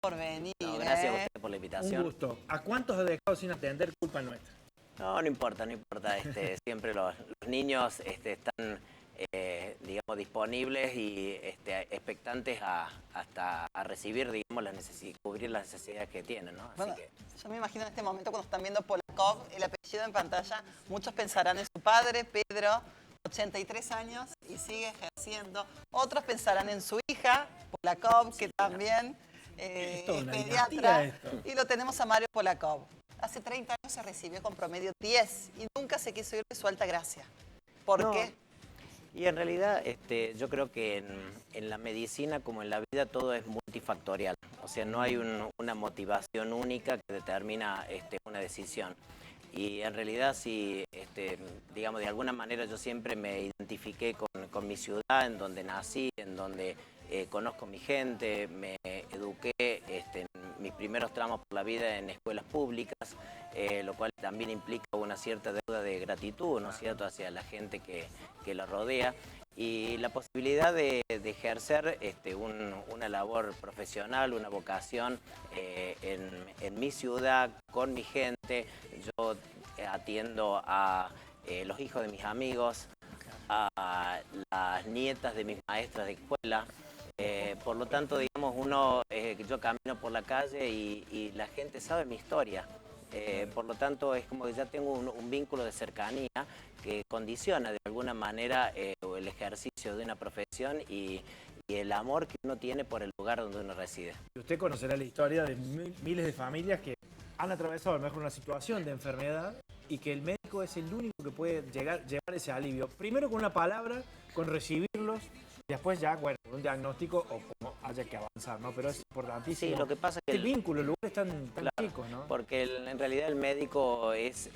por venir. No, gracias a usted por la invitación. Un gusto. ¿A cuántos ha dejado sin atender culpa nuestra? No, no importa, no importa. Siempre los niños están, digamos, disponibles y expectantes hasta a recibir, digamos, cubrir las necesidades que tienen, ¿no? Así Bueno, que... yo me imagino en este momento cuando están viendo Polakov, el apellido en pantalla, muchos pensarán en su padre, Pedro, 83 años y sigue ejerciendo. Otros pensarán en su hija, Polakov, que también es pediatra. Y lo tenemos a Mario Polakov. Hace 30 años se recibió con promedio 10 y nunca se quiso ir de su alta gracia. ¿Por qué? Y en realidad yo creo que en la medicina como en la vida todo es multifactorial. O sea, no hay una motivación única que determina una decisión. Y en realidad sí, digamos, de alguna manera yo siempre me identifiqué con mi ciudad, en donde nací, en donde conozco mi gente, me eduqué en mis primeros tramos por la vida en escuelas públicas, lo cual también implica una cierta deuda de gratitud, ¿no es cierto?, hacia la gente que la rodea. Y la posibilidad de ejercer una labor profesional, una vocación en mi ciudad, con mi gente. Yo atiendo a los hijos de mis amigos, a las nietas de mis maestras de escuela. Por lo tanto, digamos, yo camino por la calle y la gente sabe mi historia. Por lo tanto, es como que ya tengo un vínculo de cercanía que condiciona de alguna manera el ejercicio de una profesión y el amor que uno tiene por el lugar donde uno reside. Usted conocerá la historia de miles de familias que han atravesado a lo mejor una situación de enfermedad y que el médico es el único que puede llevar ese alivio. Primero con una palabra, con recibirlos, y después ya, bueno, un diagnóstico o como haya que avanzar, ¿no? Pero es importantísimo. Sí, lo que pasa es que el vínculo, el lugar es tan chico, ¿no? Porque en realidad el médico es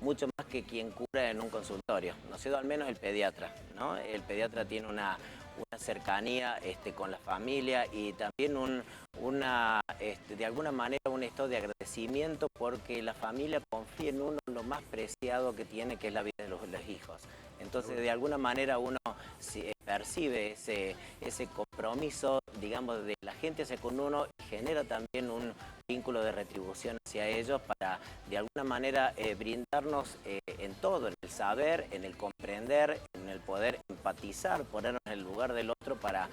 mucho más que quien cura en un consultorio, ¿no es cierto? Al menos el pediatra, ¿no? El pediatra tiene una cercanía con la familia y también de alguna manera un estado de agradecimiento porque la familia confía en uno lo más preciado que tiene, que es la vida de los hijos. Entonces, de alguna manera uno percibe ese compromiso, digamos, de la gente hacia con uno y genera también un vínculo de retribución hacia ellos para, de alguna manera, brindarnos en todo, en el saber, en el comprender, en el poder empatizar, ponernos en el lugar del otro para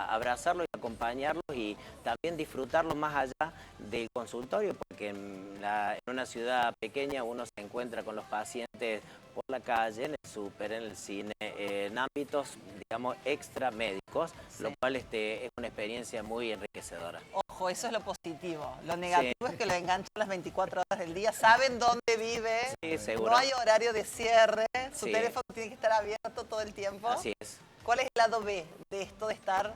abrazarlos y acompañarlos y también disfrutarlo más allá del consultorio, porque en una ciudad pequeña uno se encuentra con los pacientes por la calle, en el súper, en el cine, en ámbitos, digamos, extramédicos, sí. Lo cual es una experiencia muy enriquecedora. Ojo, eso es lo positivo. Lo negativo es que lo enganchan las 24 horas del día, saben dónde vive, sí, seguro. No hay horario de cierre, su teléfono tiene que estar abierto todo el tiempo. Así es. ¿Cuál es el lado B de esto de estar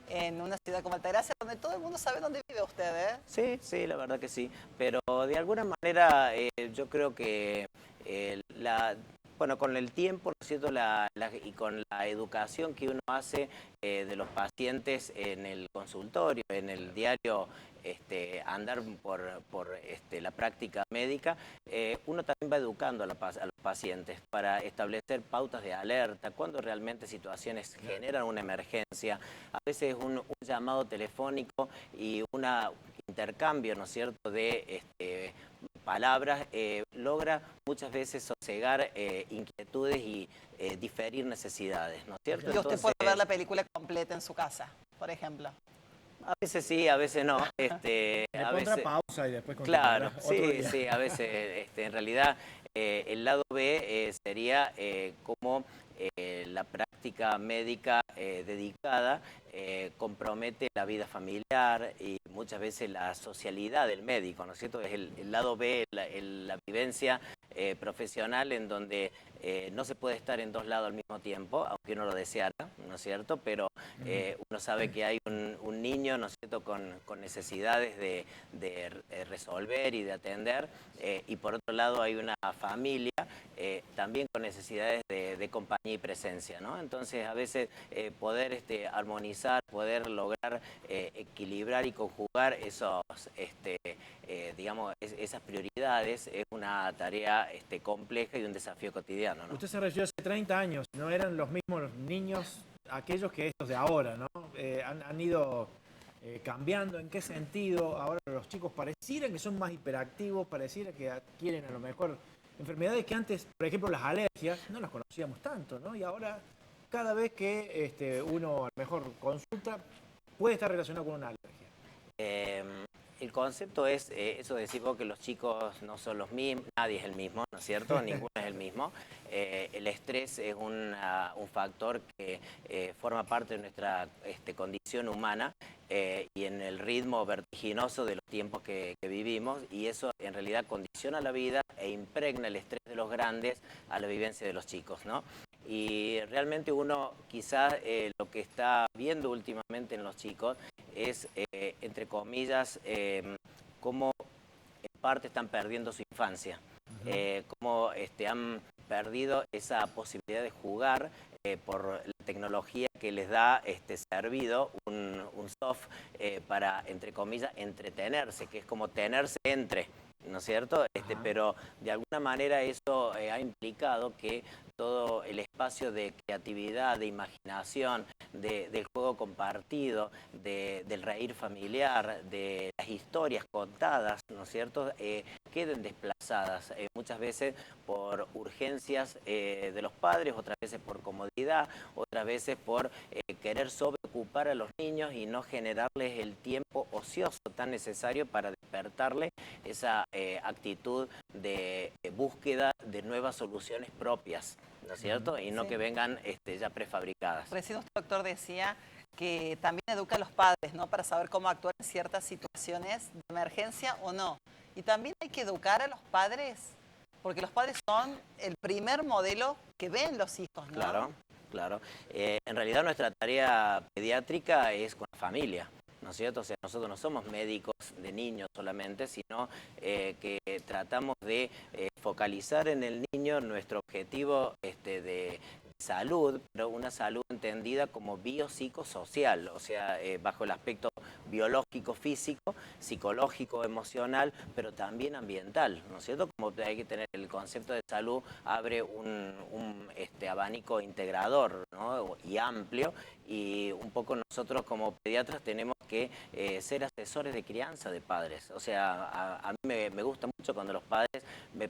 en una ciudad como Altagracia, donde todo el mundo sabe dónde vive usted, Sí, sí, la verdad que sí. Pero de alguna manera yo creo que bueno, con el tiempo, ¿no es cierto? Y con la educación que uno hace de los pacientes en el consultorio, en el diario andar por la práctica médica, uno también va educando a los pacientes para establecer pautas de alerta, cuando realmente situaciones generan una emergencia. A veces un llamado telefónico y un intercambio, ¿no es cierto?, de palabras, logra muchas veces sosegar inquietudes y diferir necesidades, ¿no es cierto? Y usted puede ver la película completa en su casa, por ejemplo. A veces sí, a veces no. A veces pausa y después claro, sí, a veces en realidad el lado B sería como la práctica médica dedicada compromete la vida familiar y muchas veces la socialidad del médico, ¿no es cierto? Es el lado B, la vivencia profesional en donde no se puede estar en dos lados al mismo tiempo, aunque uno lo deseara, ¿no es cierto? Pero uno sabe que hay un niño, ¿no es cierto?, con necesidades de resolver y de atender, y por otro lado hay una familia también con necesidades de compañía y presencia, ¿no? Entonces a veces poder armonizar, poder lograr equilibrar y conjugar digamos, esas prioridades es una tarea compleja y un desafío cotidiano, ¿no? Usted se recibió hace 30 años, no eran los mismos niños aquellos que estos de ahora, ¿no? Han ido cambiando? ¿En qué sentido? Ahora los chicos pareciera que son más hiperactivos, pareciera que adquieren a lo mejor enfermedades que antes, por ejemplo, las alergias, no las conocíamos tanto, ¿no? Y ahora, cada vez que uno a lo mejor consulta, puede estar relacionado con una alergia. El concepto es, eso de decir vos que los chicos no son los mismos, nadie es el mismo, ¿no es cierto? Ninguno es el mismo. El estrés es un factor que forma parte de nuestra condición humana y en el ritmo vertiginoso de los tiempos que vivimos, y eso en realidad condiciona la vida e impregna el estrés de los grandes a la vivencia de los chicos, ¿no? Y realmente uno quizás lo que está viendo últimamente en los chicos es, entre comillas, cómo en parte están perdiendo su infancia, cómo han perdido esa posibilidad de jugar por la tecnología que les da servido un soft para, entre comillas, entretenerse, que es como tenerse entre, ¿no es cierto? Pero de alguna manera eso ha implicado que todo el espacio de creatividad, de imaginación, del juego compartido, del reír familiar, de las historias contadas, ¿no es cierto?, queden desplazadas muchas veces por urgencias de los padres, otras veces por comodidad, otras veces por querer sobreocupar a los niños y no generarles el tiempo ocioso tan necesario para despertarles esa actitud de búsqueda de nuevas soluciones propias, ¿no es cierto? Y no que vengan ya prefabricadas. Recién usted, doctor, decía que también educa a los padres, ¿no? Para saber cómo actuar en ciertas situaciones de emergencia o no. Y también hay que educar a los padres, porque los padres son el primer modelo que ven los hijos, ¿no? Claro, claro. En realidad nuestra tarea pediátrica es con la familia, ¿no es cierto? O sea, nosotros no somos médicos de niños solamente, sino que tratamos de focalizar en el niño nuestro objetivo de salud, pero una salud entendida como biopsicosocial, o sea, bajo el aspecto biológico, físico, psicológico, emocional, pero también ambiental, ¿no es cierto? Como hay que tener el concepto de salud, abre un abanico integrador, ¿no? Y amplio, y un poco nosotros como pediatras tenemos que ser asesores de crianza de padres. O sea, a mí me gusta mucho cuando los padres me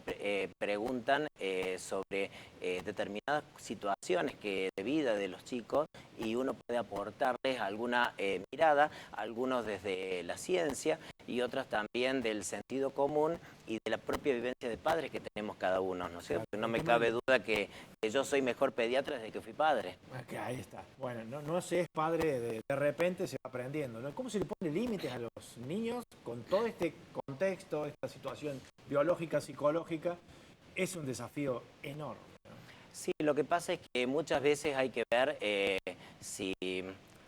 preguntan sobre determinadas situaciones de vida de los chicos, y uno puede aportarles alguna mirada, algunos desde la ciencia y otras también del sentido común y de la propia vivencia de padres que tenemos cada uno, ¿no es cierto? No me cabe duda que yo soy mejor pediatra desde que fui padre. Okay, ahí está. Bueno, no se es padre de repente, se va aprendiendo, ¿no? ¿Cómo se le pone límites a los niños con todo este contexto, esta situación biológica, psicológica? Es un desafío enorme, ¿no? Sí, lo que pasa es que muchas veces hay que ver si,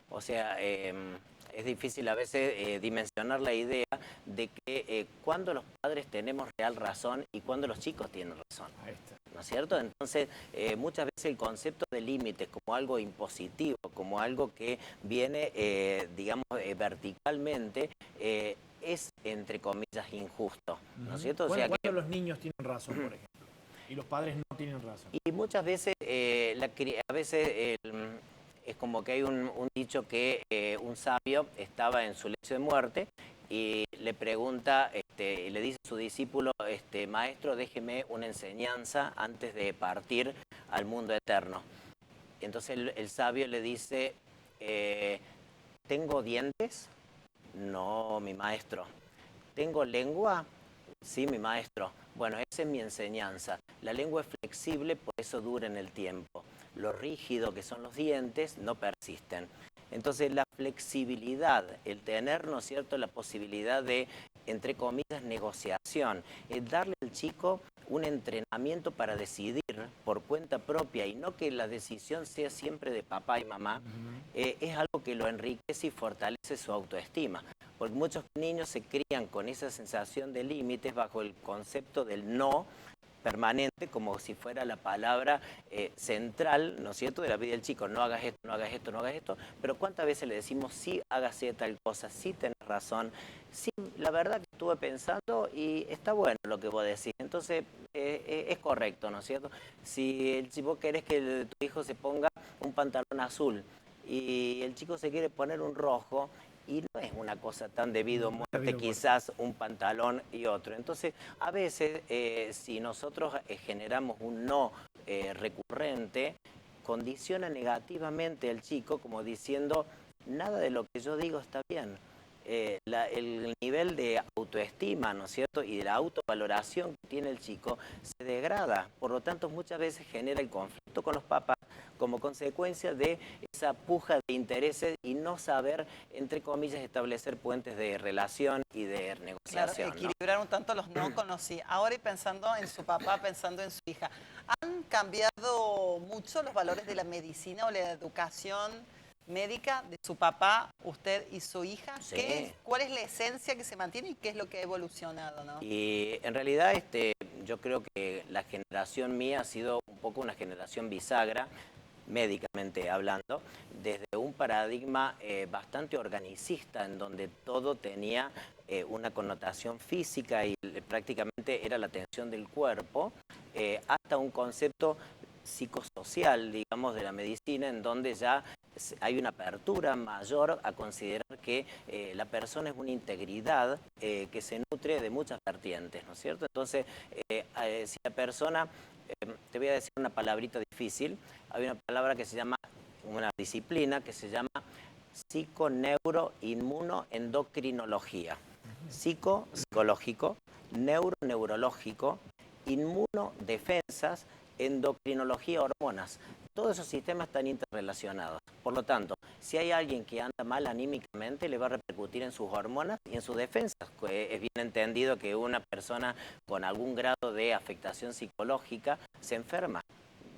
o sea, es difícil a veces dimensionar la idea de que cuando los padres tenemos real razón y cuando los chicos tienen razón. Ahí está. ¿No es cierto? Entonces, muchas veces el concepto de límites como algo impositivo, como algo que viene, digamos, verticalmente, es, entre comillas, injusto, ¿no es cierto? O sea, ¿Cuándo los niños tienen razón, por ejemplo? Y los padres no tienen razón. Y muchas veces, a veces es como que hay un dicho que un sabio estaba en su lecho de muerte y le pregunta, le dice a su discípulo, maestro, déjeme una enseñanza antes de partir al mundo eterno. Entonces el sabio le dice, ¿tengo dientes? No, mi maestro. ¿Tengo lengua? Sí, mi maestro. Bueno, esa es mi enseñanza. La lengua es flexible, por eso dura en el tiempo. Lo rígido que son los dientes no persisten. Entonces la flexibilidad, el tener, ¿no es cierto?, la posibilidad de, entre comillas, negociación, el darle al chico un entrenamiento para decidir por cuenta propia y no que la decisión sea siempre de papá y mamá, es algo que lo enriquece y fortalece su autoestima. Porque muchos niños se crían con esa sensación de límites bajo el concepto del no permanente, como si fuera la palabra central, ¿no es cierto?, de la vida del chico. No hagas esto, no hagas esto, no hagas esto. Pero ¿cuántas veces le decimos sí, hágase tal cosa, sí tenés razón, sí, la verdad que estuve pensando y está bueno lo que vos decís? Entonces es correcto, ¿no es cierto? Si vos querés que tu hijo se ponga un pantalón azul y el chico se quiere poner un rojo, y es una cosa tan debido a muerte, Debido a muerte. quizás un pantalón y otro. Entonces, a veces, si nosotros generamos un no recurrente, condiciona negativamente al chico como diciendo, nada de lo que yo digo está bien. El nivel de autoestima, ¿no es cierto?, y de la autovaloración que tiene el chico se degrada. Por lo tanto, muchas veces genera el conflicto con los papás como consecuencia de esa puja de intereses y no saber, entre comillas, establecer puentes de relación y de Claro, negociación, ¿no? equilibrar un tanto los no con los sí. Ahora y pensando en su papá, pensando en su hija, ¿han cambiado mucho los valores de la medicina o la educación médica de su papá, usted y su hija? Sí. ¿Cuál es la esencia que se mantiene y qué es lo que ha evolucionado, no? Y en realidad yo creo que la generación mía ha sido un poco una generación bisagra, médicamente hablando, desde un paradigma bastante organicista, en donde todo tenía una connotación física y prácticamente era la atención del cuerpo, hasta un concepto psicosocial, digamos, de la medicina, en donde ya hay una apertura mayor a considerar que la persona es una integridad que se nutre de muchas vertientes, ¿no es cierto? Entonces, si la persona, te voy a decir una palabrita difícil, hay una palabra que se llama, una disciplina que se llama psiconeuroinmunoendocrinología. Psicológico, neurológico, inmunodefensas, endocrinología, hormonas. Todos esos sistemas están interrelacionados. Por lo tanto, si hay alguien que anda mal anímicamente, le va a repercutir en sus hormonas y en sus defensas. Es bien entendido que una persona con algún grado de afectación psicológica se enferma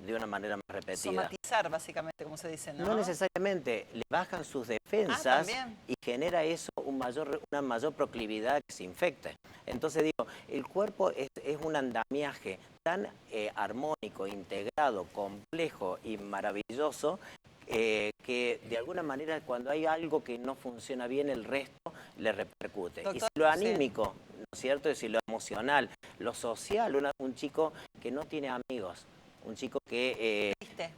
de una manera más repetida. Somatizar, básicamente, como se dice, ¿no? No necesariamente, le bajan sus defensas también. y genera eso una mayor proclividad a que se infecte. Entonces digo, el cuerpo es un andamiaje tan armónico, integrado, complejo y maravilloso que de alguna manera cuando hay algo que no funciona bien, el resto le repercute. Doctor, y si lo sí. anímico, ¿no es cierto? Y si lo emocional, lo social, un chico que no tiene amigos, un chico que... ¿Viste?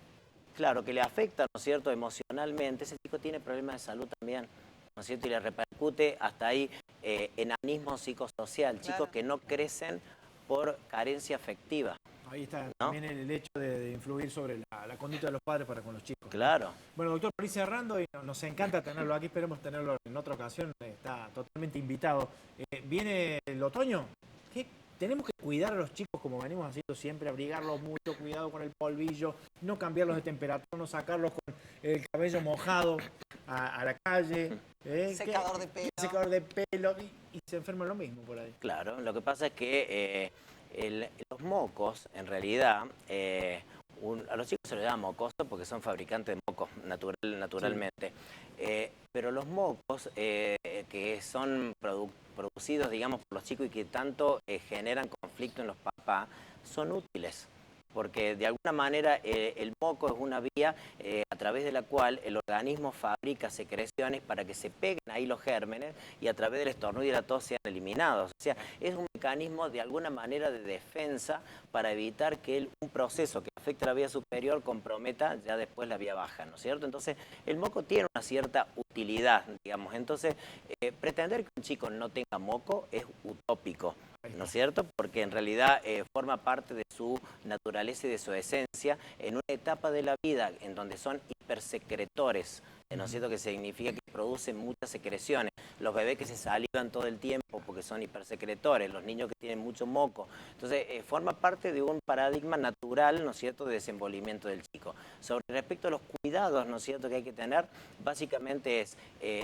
Claro, que le afecta, ¿no es cierto?, emocionalmente, ese chico tiene problemas de salud también, ¿no es cierto?, y le repercute hasta ahí enanismo psicosocial, Claro. chicos que no crecen por carencia afectiva. Ahí está, ¿no? también el hecho de influir sobre la conducta de los padres para con los chicos. Claro. Bueno, doctor, por ir cerrando, y nos encanta tenerlo aquí, esperemos tenerlo en otra ocasión, está totalmente invitado. Viene el otoño, ¿qué? Tenemos que cuidar a los chicos como venimos haciendo siempre, abrigarlos mucho, cuidado con el polvillo, no cambiarlos de temperatura, no sacarlos con el cabello mojado a la calle. Secador de pelo. Secador de pelo y se enferman lo mismo por ahí. Claro, lo que pasa es que los mocos, en realidad, a los chicos se les llama mocosos porque son fabricantes de mocos naturalmente. Sí. Pero los mocos que son producidos, digamos, por los chicos y que tanto generan conflicto en los papás, son útiles. Porque de alguna manera el moco es una vía a través de la cual el organismo fabrica secreciones para que se peguen ahí los gérmenes y a través del estornudo y la tos sean eliminados. O sea, es un mecanismo de alguna manera de defensa para evitar que un proceso que afecta a la vía superior comprometa ya después la vía baja, ¿no es cierto? Entonces, el moco tiene una cierta utilidad, digamos. Entonces, pretender que un chico no tenga moco es utópico, ¿no es cierto? Porque en realidad forma parte de su naturaleza y de su esencia en una etapa de la vida en donde son hipersecretores, ¿no es cierto? Que significa que producen muchas secreciones. Los bebés que se salivan todo el tiempo porque son hipersecretores, los niños que tienen mucho moco. Entonces, forma parte de un paradigma natural, ¿no es cierto?, de desenvolvimiento del chico. Sobre respecto a los cuidados, ¿no es cierto?, que hay que tener, básicamente es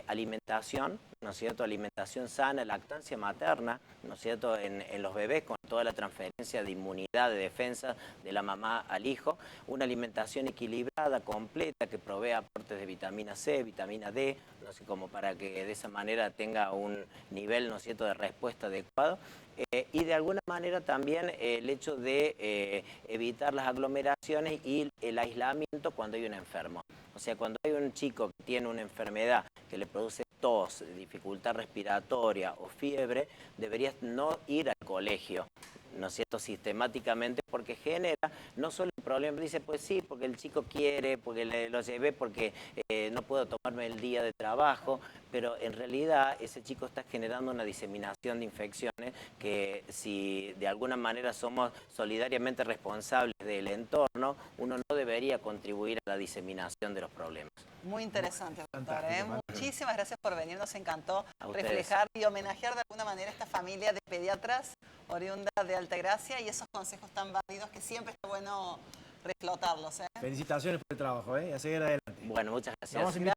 alimentación, ¿no es cierto?, alimentación sana, lactancia materna, ¿no es cierto?, en los bebés con toda la transferencia de inmunidad, de defensa de la mamá al hijo, una alimentación equilibrada, completa, que provea aportes de vitamina C, vitamina D, no sé, como para que de esa manera tenga un nivel, ¿no es cierto?, de respuesta adecuado. Y de alguna manera también el hecho de evitar las aglomeraciones y el aislamiento cuando hay un enfermo. O sea, cuando hay un chico que tiene una enfermedad que le produce tos, dificultad respiratoria o fiebre, debería no ir al colegio. ¿no es cierto?, sistemáticamente, porque genera no solo el problema, dice, pues sí, porque el chico quiere, porque lo llevé, porque no puedo tomarme el día de trabajo, pero en realidad ese chico está generando una diseminación de infecciones que si de alguna manera somos solidariamente responsables del entorno, uno no debería contribuir a la diseminación de los problemas. Muy interesante, doctor. Fantástico, Muchísimas gracias por venir. Nos encantó A ustedes. reflejar y homenajear de alguna manera a esta familia de pediatras oriunda de Altagracia y esos consejos tan válidos que siempre está bueno reflotarlos. Felicitaciones por el trabajo, y a seguir adelante. Bueno, muchas gracias. Vamos a invitar